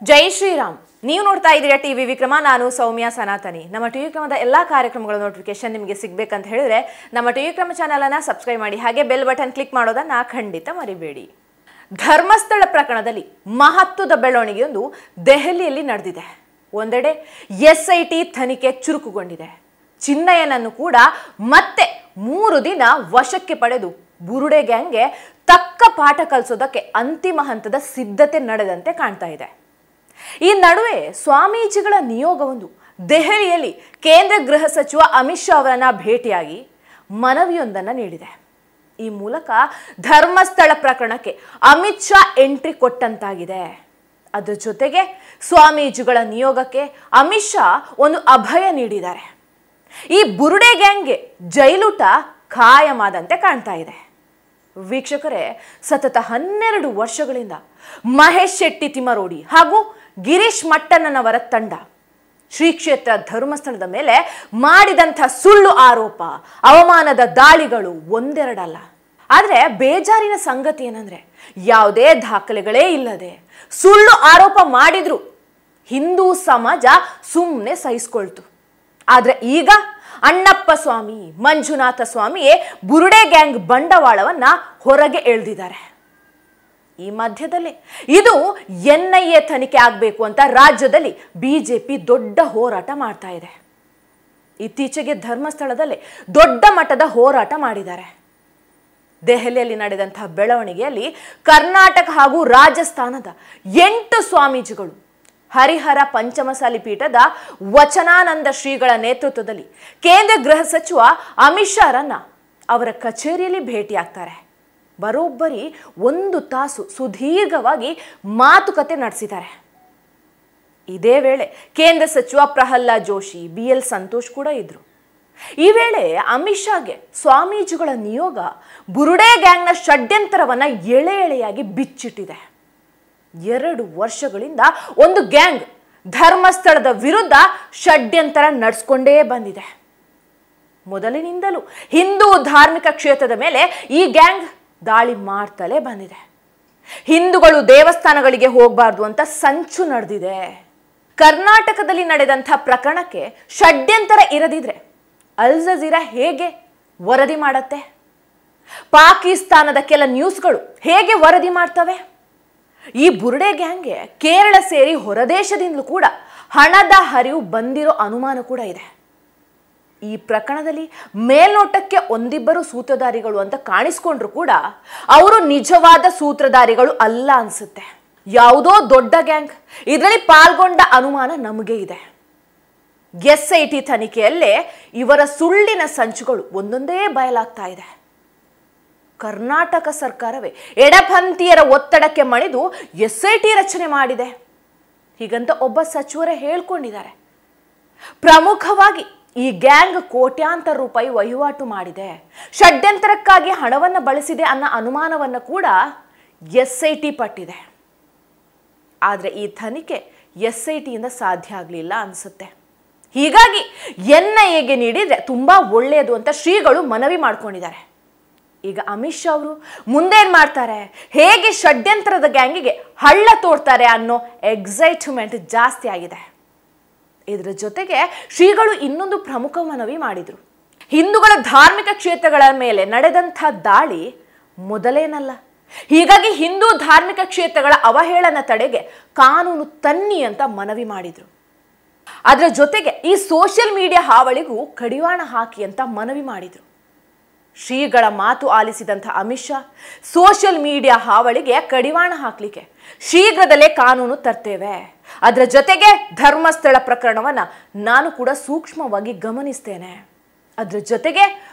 ಜೈ ಶ್ರೀರಾಮ್. ನೀವು ನೋಡ್ತಾ ಇದ್ದೀರಾ ಟಿವಿ ವಿಕ್ರಮ. ನಾನು ಸೌಮ್ಯ ಸನಾತನಿ. ನಮ್ಮ ಟಿವಿ ವಿಕ್ರಮದ ಎಲ್ಲ ಕಾರ್ಯಕ್ರಮಗಳ ನೋಟಿಫಿಕೇಶನ್ ನಿಮಗೆ ಸಿಗಬೇಕಂತ ಹೇಳಿದ್ರೆ ನಮ್ಮ ಟಿವಿ ವಿಕ್ರಮ ಚಾನಲನ್ನು ಸಬ್ಸ್ಕ್ರೈಬ್ ಮಾಡಿ, ಹಾಗೆ ಬೆಲ್ ಬಟನ್ ಕ್ಲಿಕ್ ಮಾಡೋದನ್ನ ಖಂಡಿತ ಮರಿಬೇಡಿ. ಧರ್ಮಸ್ಥಳ ಪ್ರಕರಣದಲ್ಲಿ ಮಹತ್ವದ ಬೆಳವಣಿಗೆಯೊಂದು ದೆಹಲಿಯಲ್ಲಿ ನಡೆದಿದೆ. ಒಂದೆಡೆ SIT ತನಿಖೆ ಚುರುಕುಗೊಂಡಿದೆ. ಚಿನ್ನಯ್ಯನನ್ನು ಕೂಡ ಮತ್ತೆ 3 ದಿನ ವಶಕ್ಕೆ ಪಡೆದು ಬುರುಡೆ ಗ್ಯಾಂಗ್ಗೆ ತಕ್ಕ ಪಾಠ ಕಲಿಸೋದಕ್ಕೆ ಅಂತಿಮ ಹಂತದ ಸಿದ್ಧತೆ ನಡೆದಂತೆ ಕಾಣ್ತಾ ಇದೆ. ಈ ನಡುವೆ ಸ್ವಾಮೀಜಿಗಳ ನಿಯೋಗವೊಂದು ದೆಹಲಿಯಲ್ಲಿ ಕೇಂದ್ರ ಗೃಹ ಸಚಿವ ಅಮಿತ್ ಶಾ ಅವರನ್ನ ಭೇಟಿಯಾಗಿ ಮನವಿಯೊಂದನ್ನು ನೀಡಿದೆ. ಈ ಮೂಲಕ ಧರ್ಮಸ್ಥಳ ಪ್ರಕರಣಕ್ಕೆ ಅಮಿತ್ ಶಾ ಎಂಟ್ರಿ ಕೊಟ್ಟಂತಾಗಿದೆ. ಅದರ ಜೊತೆಗೆ ಸ್ವಾಮೀಜಿಗಳ ನಿಯೋಗಕ್ಕೆ ಅಮಿತ್ ಶಾ ಒಂದು ಅಭಯ ನೀಡಿದ್ದಾರೆ. ಈ ಬುರುಡೆ ಗ್ಯಾಂಗ್ಗೆ ಜೈಲೂಟ ಖಾಯಮಾದಂತೆ ಕಾಣ್ತಾ ಇದೆ. ವೀಕ್ಷಕರೇ, ಸತತ 12 ವರ್ಷಗಳಿಂದ ಮಹೇಶ್ ಶೆಟ್ಟಿ ತಿಮರೋಡಿ ಹಾಗೂ ಗಿರೀಶ್ ಮಟ್ಟಣ್ಣನವರ ತಂಡ ಶ್ರೀ ಕ್ಷೇತ್ರ ಧರ್ಮಸ್ಥಳದ ಮೇಲೆ ಮಾಡಿದಂಥ ಸುಳ್ಳು ಆರೋಪ, ಅವಮಾನದ ದಾಳಿಗಳು ಒಂದೆರಡಲ್ಲ. ಆದರೆ ಬೇಜಾರಿನ ಸಂಗತಿ ಏನಂದ್ರೆ, ಯಾವುದೇ ದಾಖಲೆಗಳೇ ಇಲ್ಲದೆ ಸುಳ್ಳು ಆರೋಪ ಮಾಡಿದ್ರು ಹಿಂದೂ ಸಮಾಜ ಸುಮ್ಮನೆ ಸಹಿಸ್ಕೊಳ್ತು. ಆದರೆ ಈಗ ಅಣ್ಣಪ್ಪ ಸ್ವಾಮಿ, ಮಂಜುನಾಥ ಸ್ವಾಮಿಯೇ ಬುರುಡೆ ಗ್ಯಾಂಗ್ ಬಂಡವಾಳವನ್ನ ಹೊರಗೆ ಎಳೆದಿದ್ದಾರೆ. ಈ ಮಧ್ಯದಲ್ಲಿ ಇದು NIA ತನಿಖೆ ಆಗಬೇಕು ಅಂತ ರಾಜ್ಯದಲ್ಲಿ ಬಿಜೆಪಿ ದೊಡ್ಡ ಹೋರಾಟ ಮಾಡ್ತಾ ಇದೆ. ಇತ್ತೀಚೆಗೆ ಧರ್ಮಸ್ಥಳದಲ್ಲಿ ದೊಡ್ಡ ಮಟ್ಟದ ಹೋರಾಟ ಮಾಡಿದ್ದಾರೆ. ದೆಹಲಿಯಲ್ಲಿ ನಡೆದಂತಹ ಬೆಳವಣಿಗೆಯಲ್ಲಿ ಕರ್ನಾಟಕ ಹಾಗೂ ರಾಜಸ್ಥಾನದ 8 ಸ್ವಾಮೀಜಿಗಳು ಹರಿಹರ ಪಂಚಮಸಾಲಿ ಪೀಠದ ವಚನಾನಂದ ಶ್ರೀಗಳ ನೇತೃತ್ವದಲ್ಲಿ ಕೇಂದ್ರ ಗೃಹ ಸಚಿವ ಅಮಿತ್ ಶಾರನ್ನ ಅವರ ಕಚೇರಿಯಲ್ಲಿ ಭೇಟಿಯಾಗ್ತಾರೆ. ಬರೋಬ್ಬರಿ 1 ತಾಸು ಸುದೀರ್ಘವಾಗಿ ಮಾತುಕತೆ ನಡೆಸಿದ್ದಾರೆ. ಇದೇ ವೇಳೆ ಕೇಂದ್ರ ಸಚಿವ ಪ್ರಹ್ಲಾದ್ ಜೋಶಿ, BL ಸಂತೋಷ್ ಕೂಡ ಇದ್ರು. ಈ ವೇಳೆ ಅಮಿತ್ ಶಾಗೆ ಸ್ವಾಮೀಜಿಗಳ ನಿಯೋಗ ಬುರುಡೆ ಗ್ಯಾಂಗ್ನ ಷಡ್ಯಂತರವನ್ನ ಎಳೆ ಎಳೆಯಾಗಿ ಬಿಚ್ಚಿಟ್ಟಿದೆ. 2 ವರ್ಷಗಳಿಂದ ಒಂದು ಗ್ಯಾಂಗ್ ಧರ್ಮಸ್ಥಳದ ವಿರುದ್ಧ ಷಡ್ಯಂತರ ನಡೆಸ್ಕೊಂಡೇ ಬಂದಿದೆ. ಮೊದಲಿನಿಂದಲೂ ಹಿಂದೂ ಧಾರ್ಮಿಕ ಕ್ಷೇತ್ರದ ಮೇಲೆ ಈ ಗ್ಯಾಂಗ್ ದಾಳಿ ಮಾಡ್ತಲೇ ಬಂದಿದೆ. ಹಿಂದೂಗಳು ದೇವಸ್ಥಾನಗಳಿಗೆ ಹೋಗಬಾರ್ದು ಅಂತ ಸಂಚು ನಡೆದಿದೆ. ಕರ್ನಾಟಕದಲ್ಲಿ ನಡೆದಂಥ ಪ್ರಕರಣಕ್ಕೆ ಷಡ್ಯಂತರ ಇರದಿದ್ರೆ ಅಲ್ ಜಜೀರಾ ಹೇಗೆ ವರದಿ ಮಾಡತ್ತೆ? ಪಾಕಿಸ್ತಾನದ ಕೆಲ ನ್ಯೂಸ್ಗಳು ಹೇಗೆ ವರದಿ ಮಾಡ್ತವೆ? ಈ ಬುರುಡೆ ಗ್ಯಾಂಗ್ಗೆ ಕೇರಳ ಸೇರಿ ಹೊರದೇಶದಿಂದಲೂ ಕೂಡ ಹಣದ ಹರಿವು ಬಂದಿರೋ ಅನುಮಾನ ಕೂಡ ಇದೆ. ಈ ಪ್ರಕರಣದಲ್ಲಿ ಮೇಲ್ನೋಟಕ್ಕೆ ಒಂದಿಬ್ಬರು ಸೂತ್ರಧಾರಿಗಳು ಅಂತ ಕಾಣಿಸ್ಕೊಂಡ್ರು ಕೂಡ ಅವರು ನಿಜವಾದ ಸೂತ್ರಧಾರಿಗಳು ಅಲ್ಲ ಅನ್ಸುತ್ತೆ. ಯಾವುದೋ ದೊಡ್ಡ ಗ್ಯಾಂಗ್ ಇದರಲ್ಲಿ ಪಾಲ್ಗೊಂಡ ಅನುಮಾನ ನಮಗೆ ಇದೆ. SIT ತನಿಖೆಯಲ್ಲೇ ಇವರ ಸುಳ್ಳಿನ ಸಂಚುಗಳು ಒಂದೊಂದೇ ಬಯಲಾಗ್ತಾ ಇದೆ. ಕರ್ನಾಟಕ ಸರ್ಕಾರವೇ ಎಡಪಂಥೀಯರ ಒತ್ತಡಕ್ಕೆ ಮಣಿದು SIT ರಚನೆ ಮಾಡಿದೆ ಹೀಗಂತ ಒಬ್ಬ ಸಚಿವರೇ ಹೇಳ್ಕೊಂಡಿದ್ದಾರೆ. ಪ್ರಮುಖವಾಗಿ ಈ ಗ್ಯಾಂಗ್ ಕೋಟ್ಯಾಂತರ ರೂಪಾಯಿ ವಹಿವಾಟು ಮಾಡಿದೆ, ಷಡ್ಯಂತರಕ್ಕಾಗಿ ಹಣವನ್ನು ಬಳಸಿದೆ ಅನ್ನೋ ಅನುಮಾನವನ್ನು ಕೂಡ SIT ಪಟ್ಟಿದೆ. ಆದರೆ ಈ ತನಿಖೆ SIT ಇಂದ ಸಾಧ್ಯ ಆಗಲಿಲ್ಲ ಅನ್ಸುತ್ತೆ. ಹೀಗಾಗಿ NIAಗೆ ನೀಡಿದ್ರೆ ತುಂಬಾ ಒಳ್ಳೆಯದು ಅಂತ ಶ್ರೀಗಳು ಮನವಿ ಮಾಡ್ಕೊಂಡಿದ್ದಾರೆ. ಈಗ ಅಮಿತ್ ಶಾ ಅವರು ಮುಂದೇನ್ ಮಾಡ್ತಾರೆ, ಹೇಗೆ ಷಡ್ಯಂತ್ರದ ಗ್ಯಾಂಗಿಗೆ ಹಳ್ಳ ತೋಡ್ತಾರೆ ಅನ್ನೋ ಎಕ್ಸೈಟ್ಮೆಂಟ್ ಜಾಸ್ತಿ ಆಗಿದೆ. ಇದರ ಜೊತೆಗೆ ಶ್ರೀಗಳು ಇನ್ನೊಂದು ಪ್ರಮುಖ ಮನವಿ ಮಾಡಿದ್ರು. ಹಿಂದೂಗಳ ಧಾರ್ಮಿಕ ಕ್ಷೇತ್ರಗಳ ಮೇಲೆ ನಡೆದಂಥ ದಾಳಿ ಮೊದಲೇನಲ್ಲ. ಹೀಗಾಗಿ ಹಿಂದೂ ಧಾರ್ಮಿಕ ಕ್ಷೇತ್ರಗಳ ಅವಹೇಳನ ತಡೆಗೆ ಕಾನೂನು ತನ್ನಿ ಅಂತ ಮನವಿ ಮಾಡಿದ್ರು. ಅದರ ಜೊತೆಗೆ ಈ ಸೋಷಿಯಲ್ ಮೀಡಿಯಾ ಹಾವಳಿಗೂ ಕಡಿವಾಣ ಹಾಕಿ ಅಂತ ಮನವಿ ಮಾಡಿದ್ರು. ಶ್ರೀಗಳ ಮಾತು ಆಲಿಸಿದಂಥ ಅಮಿತ್ ಶಾ ಸೋಷಿಯಲ್ ಮೀಡಿಯಾ ಹಾವಳಿಗೆ ಕಡಿವಾಣ ಹಾಕಲಿಕ್ಕೆ ಶೀಘ್ರದಲ್ಲೇ ಕಾನೂನು ತರ್ತೇವೆ, ಅದರ ಜೊತೆಗೆ ಧರ್ಮಸ್ಥಳ ಪ್ರಕರಣವನ್ನ ನಾನು ಕೂಡ ಸೂಕ್ಷ್ಮವಾಗಿ ಗಮನಿಸ್ತೇನೆ, ಅದರ ಜೊತೆಗೆ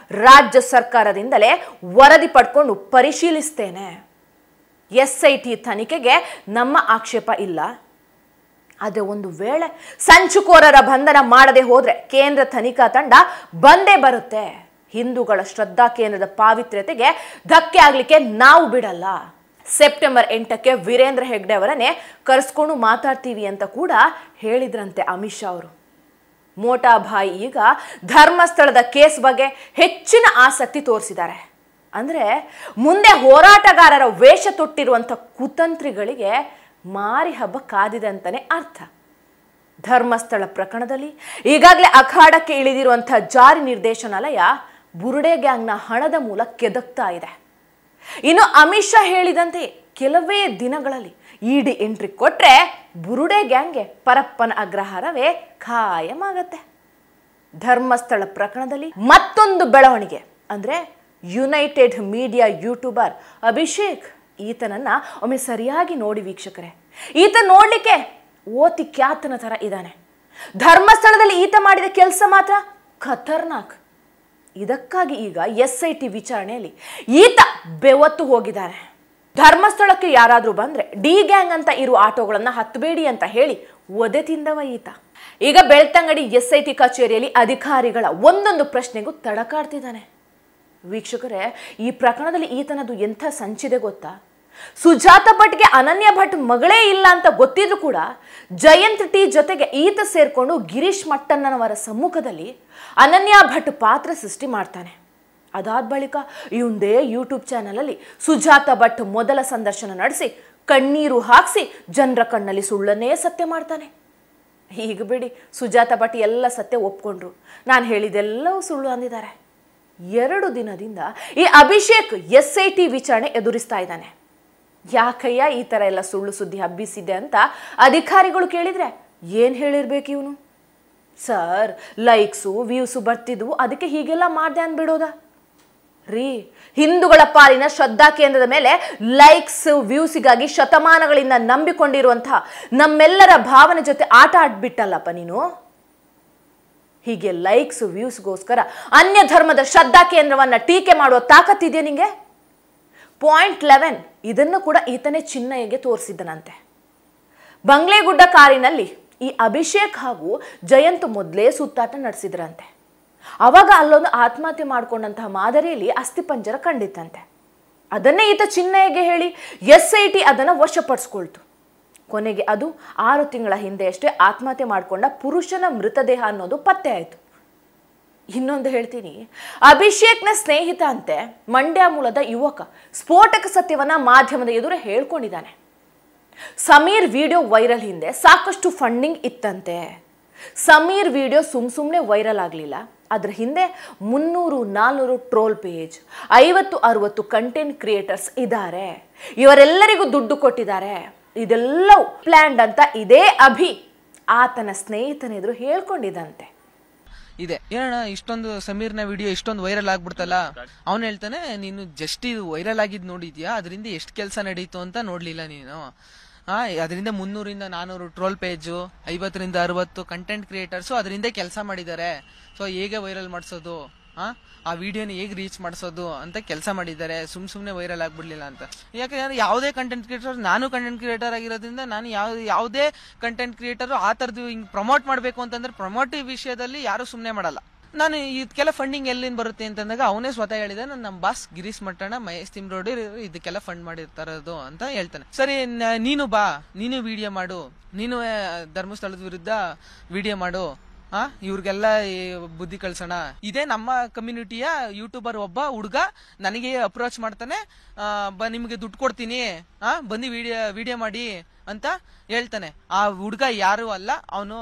ರಾಜ್ಯ ಸರ್ಕಾರದಿಂದಲೇ ವರದಿ ಪಡ್ಕೊಂಡು ಪರಿಶೀಲಿಸ್ತೇನೆ. SIT ತನಿಖೆಗೆ ನಮ್ಮ ಆಕ್ಷೇಪ ಇಲ್ಲ. ಆದರೆ ಒಂದು ವೇಳೆ ಸಂಚುಕೋರರ ಬಂಧನ ಮಾಡದೆ ಹೋದ್ರೆ ಕೇಂದ್ರ ತನಿಖಾ ತಂಡ ಬಂದೇ ಬರುತ್ತೆ. ಹಿಂದೂಗಳ ಶ್ರದ್ಧಾ ಕೇಂದ್ರದ ಪಾವಿತ್ರ್ಯತೆಗೆ ಧಕ್ಕೆ ಆಗ್ಲಿಕ್ಕೆ ನಾವು ಬಿಡಲ್ಲ. ಸೆಪ್ಟೆಂಬರ್ 8ಕ್ಕೆ ವೀರೇಂದ್ರ ಹೆಗ್ಡೆ ಅವರನ್ನೇ ಕರೆಸ್ಕೊಂಡು ಮಾತಾಡ್ತೀವಿ ಅಂತ ಕೂಡ ಹೇಳಿದ್ರಂತೆ ಅಮಿತ್ ಶಾ ಅವರು. ಮೋಟಾ ಭಾಯ್ ಈಗ ಧರ್ಮಸ್ಥಳದ ಕೇಸ್ ಬಗ್ಗೆ ಹೆಚ್ಚಿನ ಆಸಕ್ತಿ ತೋರಿಸಿದ್ದಾರೆ. ಅಂದ್ರೆ ಮುಂದೆ ಹೋರಾಟಗಾರರ ವೇಷ ತೊಟ್ಟಿರುವಂಥ ಕುತಂತ್ರಿಗಳಿಗೆ ಮಾರಿ ಹಬ್ಬ ಕಾದಿದೆ ಅಂತಾನೆ ಅರ್ಥ. ಧರ್ಮಸ್ಥಳ ಪ್ರಕರಣದಲ್ಲಿ ಈಗಾಗಲೇ ಅಖಾಡಕ್ಕೆ ಇಳಿದಿರುವಂತಹ ಜಾರಿ ನಿರ್ದೇಶನಾಲಯ ಬುರುಡೆ ಗ್ಯಾಂಗ್ನ ಹಣದ ಮೂಲ ಕೆದಕ್ತಾ ಇದೆ. ಇನ್ನು ಅಮಿತ್ ಶಾ ಹೇಳಿದಂತೆ ಕೆಲವೇ ದಿನಗಳಲ್ಲಿ ಇಡಿ ಎಂಟ್ರಿ ಕೊಟ್ರೆ ಬುರುಡೆ ಗ್ಯಾಂಗ್ಗೆ ಪರಪ್ಪನ ಅಗ್ರಹಾರವೇ ಖಾಯಮಾಗತ್ತೆ. ಧರ್ಮಸ್ಥಳ ಪ್ರಕರಣದಲ್ಲಿ ಮತ್ತೊಂದು ಬೆಳವಣಿಗೆ ಅಂದ್ರೆ ಯುನೈಟೆಡ್ ಮೀಡಿಯಾ ಯೂಟ್ಯೂಬರ್ ಅಭಿಷೇಕ್. ಈತನನ್ನ ಒಮ್ಮೆ ಸರಿಯಾಗಿ ನೋಡಿ ವೀಕ್ಷಕರೇ. ಈತ ನೋಡ್ಲಿಕ್ಕೆ ಓತಿ ಖ್ಯಾತನ ತರ ಇದ್ದಾನೆ. ಧರ್ಮಸ್ಥಳದಲ್ಲಿ ಈತ ಮಾಡಿದ ಕೆಲಸ ಮಾತ್ರ ಖತರ್ನಾಕ್. ಇದಕ್ಕಾಗಿ ಈಗ SIT ವಿಚಾರಣೆಯಲ್ಲಿ ಈತ ಬೆವತ್ತು ಹೋಗಿದ್ದಾನೆ. ಧರ್ಮಸ್ಥಳಕ್ಕೆ ಯಾರಾದ್ರೂ ಬಂದ್ರೆ ಡಿ ಗ್ಯಾಂಗ್ ಅಂತ ಇರುವ ಆಟೋಗಳನ್ನ ಹತ್ತಬೇಡಿ ಅಂತ ಹೇಳಿ ಒದೆ ತಿಂದವ ಈತ. ಈಗ ಬೆಳ್ತಂಗಡಿ SIT ಕಚೇರಿಯಲ್ಲಿ ಅಧಿಕಾರಿಗಳ ಒಂದೊಂದು ಪ್ರಶ್ನೆಗೂ ತಡಕಾಡ್ತಿದ್ದಾನೆ. ವೀಕ್ಷಕರೇ, ಈ ಪ್ರಕರಣದಲ್ಲಿ ಈತನದು ಎಂಥ ಸಂಚಿದೆ ಗೊತ್ತಾ? ಸುಜಾತ ಭಟ್ಗೆ ಅನನ್ಯ ಭಟ್ ಮಗಳೇ ಇಲ್ಲ ಅಂತ ಗೊತ್ತಿದ್ರು ಕೂಡ ಜಯಂತ್ ಟಿ ಜೊತೆಗೆ ಈತ ಸೇರ್ಕೊಂಡು ಗಿರೀಶ್ ಮಟ್ಟಣ್ಣನವರ ಸಮ್ಮುಖದಲ್ಲಿ ಅನನ್ಯ ಭಟ್ ಪಾತ್ರ ಸೃಷ್ಟಿ ಮಾಡ್ತಾನೆ. ಅದಾದ ಬಳಿಕ ಇವಂದೇ ಯೂಟ್ಯೂಬ್ ಚಾನಲಲ್ಲಿ ಸುಜಾತ ಭಟ್ ಮೊದಲ ಸಂದರ್ಶನ ನಡೆಸಿ ಕಣ್ಣೀರು ಹಾಕಿಸಿ ಜನರ ಕಣ್ಣಲ್ಲಿ ಸುಳ್ಳನ್ನೇ ಸತ್ಯ ಮಾಡ್ತಾನೆ. ಈಗ ಬಿಡಿ, ಸುಜಾತ ಭಟ್ ಎಲ್ಲ ಸತ್ಯ ಒಪ್ಕೊಂಡ್ರು, ನಾನು ಹೇಳಿದೆಲ್ಲವೂ ಸುಳ್ಳು ಅಂದಿದ್ದಾರೆ. 2 ದಿನದಿಂದ ಈ ಅಭಿಷೇಕ್ SIT ವಿಚಾರಣೆ ಎದುರಿಸ್ತಾ ಇದ್ದಾನೆ. ಯಾಕಯ್ಯ ಈ ಥರ ಎಲ್ಲ ಸುಳ್ಳು ಸುದ್ದಿ ಹಬ್ಬಿಸಿದೆ ಅಂತ ಅಧಿಕಾರಿಗಳು ಕೇಳಿದ್ರೆ ಏನು ಹೇಳಿರ್ಬೇಕು ಇವನು? ಸರ್, ಲೈಕ್ಸು ವ್ಯೂಸು ಬರ್ತಿದ್ವು, ಅದಕ್ಕೆ ಹೀಗೆಲ್ಲ ಮಾಡ್ದೆ ಅಂದ್ಬಿಡೋದ ರೀ? ಹಿಂದೂಗಳ ಪಾಲಿನ ಶ್ರದ್ಧಾ ಕೇಂದ್ರದ ಮೇಲೆ ಲೈಕ್ಸ್ ವ್ಯೂಸಿಗಾಗಿ ಶತಮಾನಗಳಿಂದ ನಂಬಿಕೊಂಡಿರುವಂತಹ ನಮ್ಮೆಲ್ಲರ ಭಾವನೆ ಜೊತೆ ಆಟ ಆಡ್ಬಿಟ್ಟಲ್ಲಪ್ಪ ನೀನು. ಹೀಗೆ ಲೈಕ್ಸ್ ವ್ಯೂಸ್ಗೋಸ್ಕರ ಅನ್ಯ ಧರ್ಮದ ಶ್ರದ್ಧಾ ಕೇಂದ್ರವನ್ನ ಟೀಕೆ ಮಾಡುವ ತಾಕತ್ತಿದೆಯಾ ನಿಂಗೆ? ಪಾಯಿಂಟ್ 11 ಇದನ್ನು ಕೂಡ ಈತನೇ ಚಿನ್ನಯ್ಯಗೆ ತೋರಿಸಿದ್ದನಂತೆ. ಬಂಗ್ಲೆಗುಡ್ಡ ಕಾರಿನಲ್ಲಿ ಈ ಅಭಿಷೇಕ್ ಹಾಗೂ ಜಯಂತ್ ಮೊದಲೇ ಸುತ್ತಾಟ ನಡೆಸಿದ್ರಂತೆ. ಅವಾಗ ಅಲ್ಲೊಂದು ಆತ್ಮಹತ್ಯೆ ಮಾಡಿಕೊಂಡಂತಹ ಮಾದರಿಯಲ್ಲಿ ಅಸ್ಥಿಪಂಜರ ಕಂಡಿತ್ತಂತೆ. ಅದನ್ನೇ ಈತ ಚಿನ್ನಯ್ಯಗೆ ಹೇಳಿ SIT ಅದನ್ನು ವಶಪಡಿಸ್ಕೊಳ್ತು. ಕೊನೆಗೆ ಅದು 6 ತಿಂಗಳ ಹಿಂದೆ ಅಷ್ಟೇ ಆತ್ಮಹತ್ಯೆ ಮಾಡಿಕೊಂಡ ಪುರುಷನ ಮೃತದೇಹ ಅನ್ನೋದು ಪತ್ತೆ ಆಯಿತು. ಇನ್ನೊಂದು ಹೇಳ್ತೀನಿ, ಅಭಿಷೇಕ್ನ ಸ್ನೇಹಿತ ಅಂತೆ ಮಂಡ್ಯ ಮೂಲದ ಯುವಕ ಸ್ಫೋಟಕ ಸತ್ಯವನ್ನ ಮಾಧ್ಯಮದ ಎದುರು ಹೇಳ್ಕೊಂಡಿದ್ದಾನೆ. ಸಮೀರ್ ವಿಡಿಯೋ ವೈರಲ್ ಹಿಂದೆ ಸಾಕಷ್ಟು ಫಂಡಿಂಗ್ ಇತ್ತಂತೆ. ಸಮೀರ್ ವಿಡಿಯೋ ಸುಮ್ಮನೆ ವೈರಲ್ ಆಗಲಿಲ್ಲ, ಅದ್ರ ಹಿಂದೆ 300-400 ಟ್ರೋಲ್ ಪೇಜ್, 50-60 ಕಂಟೆಂಟ್ ಕ್ರಿಯೇಟರ್ಸ್ ಇದ್ದಾರೆ. ಇವರೆಲ್ಲರಿಗೂ ದುಡ್ಡು ಕೊಟ್ಟಿದ್ದಾರೆ. ಇದೆಲ್ಲವೂ ಪ್ಲ್ಯಾಂಡ್ ಅಂತ ಇದೇ ಅಭಿ ಆತನ ಸ್ನೇಹಿತನೆದುರು ಹೇಳ್ಕೊಂಡಿದ್ದಂತೆ. ಇದೆ ಏನಣ್ಣ, ಇಷ್ಟೊಂದು ಸಮೀರ್ನ ವಿಡಿಯೋ ಇಷ್ಟೊಂದು ವೈರಲ್ ಆಗ್ಬಿಡ್ತಲ್ಲ. ಅವನು ಹೇಳ್ತಾನೆ, ನೀನು ಜಸ್ಟ್ ಇದು ವೈರಲ್ ಆಗಿದ್ ನೋಡಿದ್ಯಾ, ಅದರಿಂದ ಎಷ್ಟು ಕೆಲಸ ನಡೀತು ಅಂತ ನೋಡ್ಲಿಲ್ಲ ನೀನು. ಅದರಿಂದ 300-400 ಟ್ರೋಲ್ ಪೇಜು, 50-60 ಕಂಟೆಂಟ್ ಕ್ರಿಯೇಟರ್ಸು ಅದರಿಂದ ಕೆಲಸ ಮಾಡಿದ್ದಾರೆ. ಸೊ ಹೇಗೆ ವೈರಲ್ ಮಾಡಿಸೋದು, ಆ ವಿಡಿಯೋನ ಹೇಗೆ ರೀಚ್ ಮಾಡಿಸೋದು ಅಂತ ಕೆಲಸ ಮಾಡಿದ್ದಾರೆ. ಸುಮ್ನೆ ವೈರಲ್ ಆಗ್ಬಿಡ್ಲಿಲ್ಲ ಅಂತ. ಯಾಕಂದ್ರೆ ಯಾವುದೇ ಕಂಟೆಂಟ್ ಕ್ರಿಯೇಟರ್, ನಾನು ಕಂಟೆಂಟ್ ಕ್ರಿಯೇಟರ್ ಆಗಿರೋದ್ರಿಂದ ನಾನು ಯಾವುದೇ ಕಂಟೆಂಟ್ ಕ್ರಿಯೇಟರ್ ಆ ಥರದ್ದು ಹಿಂಗ್ ಪ್ರಮೋಟ್ ಮಾಡಬೇಕು ಅಂತಂದ್ರೆ ಪ್ರಮೋಟಿವ್ ವಿಷಯದಲ್ಲಿ ಯಾರು ಸುಮ್ಮನೆ ಮಾಡಲ್ಲ. ನಾನು ಇದಕ್ಕೆಲ್ಲ ಫಂಡಿಂಗ್ ಎಲ್ಲಿಂದ ಬರುತ್ತೆ ಅಂತಂದಾಗ ಅವನೇ ಸ್ವತಃ ಹೇಳಿದೆ, ನಮ್ಮ ಬಾಸ್ ಗಿರೀಶ್ ಮಟ್ಟಣ್ಣ, ಮಹೇಶ್ ತಿಮ್ರೋಡಿ ಇದಕ್ಕೆಲ್ಲ ಫಂಡ್ ಮಾಡಿರ್ತಾರದು ಅಂತ ಹೇಳ್ತಾನೆ. ಸರಿ, ನೀನು ಬಾ, ನೀನು ವಿಡಿಯೋ ಮಾಡು, ನೀನು ಧರ್ಮಸ್ಥಳದ ವಿರುದ್ಧ ವಿಡಿಯೋ ಮಾಡು, ಇವ್ರಿಗೆಲ್ಲ ಬುದ್ಧಿ ಕಳ್ಸೋಣ. ಇದೇ ನಮ್ಮ ಕಮ್ಯುನಿಟಿಯ ಯೂಟ್ಯೂಬರ್ ಒಬ್ಬ ಹುಡುಗ ನನಗೆ ಅಪ್ರೋಚ್ ಮಾಡ್ತಾನೆ, ನಿಮ್ಗೆ ದುಡ್ಡು ಕೊಡ್ತೀನಿ, ಬಂದು ವಿಡಿಯೋ ಮಾಡಿ ಅಂತ ಹೇಳ್ತಾನೆ. ಆ ಹುಡುಗ ಯಾರು ಅಲ್ಲ, ಅವನು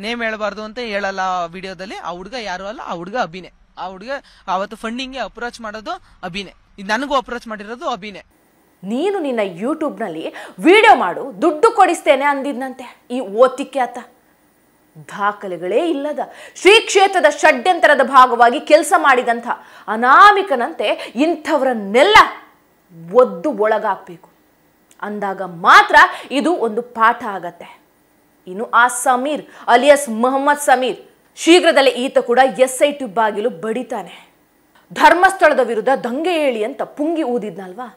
ನೇಮ್ ಹೇಳಬಾರ್ದು ಅಂತ ಹೇಳಲ್ಲ ವಿಡಿಯೋದಲ್ಲಿ. ಆ ಹುಡುಗ ಯಾರು ಅಲ್ಲ, ಆ ಹುಡುಗ ಅಭಿನೇ. ಆ ಹುಡುಗ ಅವತ್ತು ಫಂಡಿಂಗ್ಗೆ ಅಪ್ರೋಚ್ ಮಾಡೋದು ಅಭಿನೇ, ನನಗೂ ಅಪ್ರೋಚ್ ಮಾಡಿರೋದು ಅಭಿನೇ. ನೀನು ನಿನ್ನ ಯೂಟ್ಯೂಬ್ನಲ್ಲಿ ವಿಡಿಯೋ ಮಾಡು, ದುಡ್ಡು ಕೊಡಿಸ್ತೇನೆ ಅಂದಿದ್ನಂತೆ ಈ ಓತಿಕ್ಯಾತ. ದಾಖಲೆಗಳೇ ಇಲ್ಲದ ಶ್ರೀ ಕ್ಷೇತ್ರದ ಷಡ್ಯಂತರದ ಭಾಗವಾಗಿ ಕೆಲಸ ಮಾಡಿದಂಥ ಅನಾಮಿಕನಂತೆ ಇಂಥವರನ್ನೆಲ್ಲ ಒದ್ದು ಒಳಗಾಗಬೇಕು ಅಂದಾಗ ಮಾತ್ರ ಇದು ಒಂದು ಪಾಠ ಆಗತ್ತೆ. ಇನ್ನು ಆ ಸಮೀರ್ ಅಲಿಯಾಸ್ ಮೊಹಮ್ಮದ್ ಸಮೀರ್, ಶೀಘ್ರದಲ್ಲೇ ಈತ ಕೂಡ SIT ಬಾಗಿಲು ಬಡಿತಾನೆ. ಧರ್ಮಸ್ಥಳದ ವಿರುದ್ಧ ದಂಗೆ ಹೇಳಿ ಅಂತ ಪುಂಗಿ ಊದಿದ್ನಲ್ವಾ,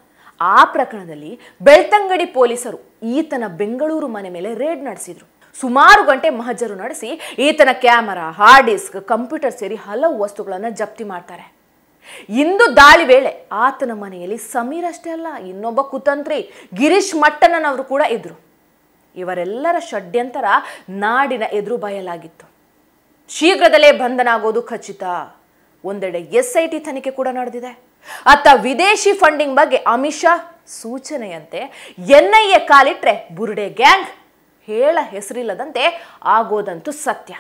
ಆ ಪ್ರಕರಣದಲ್ಲಿ ಬೆಳ್ತಂಗಡಿ ಪೊಲೀಸರು ಈತನ ಬೆಂಗಳೂರು ಮನೆ ಮೇಲೆ ರೇಡ್ ನಡೆಸಿದ್ರು. ಸುಮಾರು ಗಂಟೆ ಮಹಜರು ನಡೆಸಿ ಈತನ ಕ್ಯಾಮರಾ, ಹಾರ್ಡ್ ಡಿಸ್ಕ್, ಕಂಪ್ಯೂಟರ್ ಸೇರಿ ಹಲವು ವಸ್ತುಗಳನ್ನು ಜಪ್ತಿ ಮಾಡ್ತಾರೆ. ಇಂದು ದಾಳಿ ವೇಳೆ ಆತನ ಮನೆಯಲ್ಲಿ ಸಮೀರ್ ಅಷ್ಟೇ ಅಲ್ಲ, ಇನ್ನೊಬ್ಬ ಕುತಂತ್ರಿ ಗಿರೀಶ್ ಮಟ್ಟಣ್ಣನವರು ಕೂಡ ಇದ್ರು. ಇವರೆಲ್ಲರ ಷಡ್ಯಂತರ ನಾಡಿನ ಎದುರು ಬಯಲಾಗಿತ್ತು. ಶೀಘ್ರದಲ್ಲೇ ಬಂಧನ ಆಗೋದು ಖಚಿತ. ಒಂದೆಡೆ SIT ತನಿಖೆ ಕೂಡ ನಡೆದಿದೆ. ಅತ್ತ ವಿದೇಶಿ ಫಂಡಿಂಗ್ ಬಗ್ಗೆ ಅಮಿತ್ ಶಾ ಸೂಚನೆಯಂತೆ NIA ಕಾಲಿಟ್ರೆ ಬುರುಡೆ ಗ್ಯಾಂಗ್ ಹೇಳ ಹೆಸರಿಲ್ಲದಂತೆ ಆಗೋದಂತೂ ಸತ್ಯ.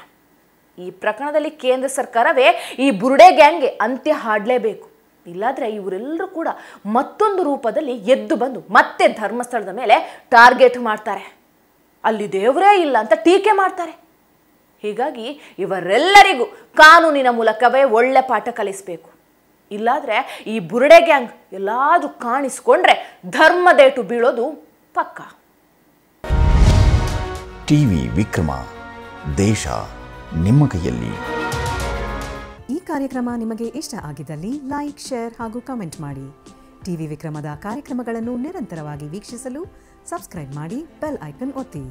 ಈ ಪ್ರಕರಣದಲ್ಲಿ ಕೇಂದ್ರ ಸರ್ಕಾರವೇ ಈ ಬುರುಡೆ ಗ್ಯಾಂಗ್ಗೆ ಅಂತ್ಯ ಹಾಡಲೇಬೇಕು. ಇಲ್ಲಾದ್ರೆ ಇವರೆಲ್ಲರೂ ಕೂಡ ಮತ್ತೊಂದು ರೂಪದಲ್ಲಿ ಎದ್ದು ಬಂದು ಮತ್ತೆ ಧರ್ಮಸ್ಥಳದ ಮೇಲೆ ಟಾರ್ಗೆಟ್ ಮಾಡ್ತಾರೆ. ಅಲ್ಲಿ ದೇವರೇ ಇಲ್ಲ ಅಂತ ಟೀಕೆ ಮಾಡ್ತಾರೆ. ಹೀಗಾಗಿ ಇವರೆಲ್ಲರಿಗೂ ಕಾನೂನಿನ ಮೂಲಕವೇ ಒಳ್ಳೆ ಪಾಠ ಕಲಿಸಬೇಕು. ಇಲ್ಲಾದ್ರೆ ಈ ಬುರುಡೆ ಗ್ಯಾಂಗ್ ಎಲ್ಲಾದ್ರೂ ಕಾಣಿಸ್ಕೊಂಡ್ರೆ ಧರ್ಮದೇಟು ಬೀಳೋದು ಪಕ್ಕ. ಟಿವಿ ವಿಕ್ರಮ, ದೇಶ ನಿಮ್ಮ ಕೈಯಲ್ಲಿ. ಈ ಕಾರ್ಯಕ್ರಮ ನಿಮಗೆ ಇಷ್ಟ ಆಗಿದ್ದಲ್ಲಿ ಲೈಕ್, ಶೇರ್ ಹಾಗೂ ಕಮೆಂಟ್ ಮಾಡಿ. ಟಿವಿ ವಿಕ್ರಮದ ಕಾರ್ಯಕ್ರಮಗಳನ್ನು ನಿರಂತರವಾಗಿ ವೀಕ್ಷಿಸಲು ಸಬ್ಸ್ಕ್ರೈಬ್ ಮಾಡಿ, ಬೆಲ್ ಐಕನ್ ಒತ್ತಿ.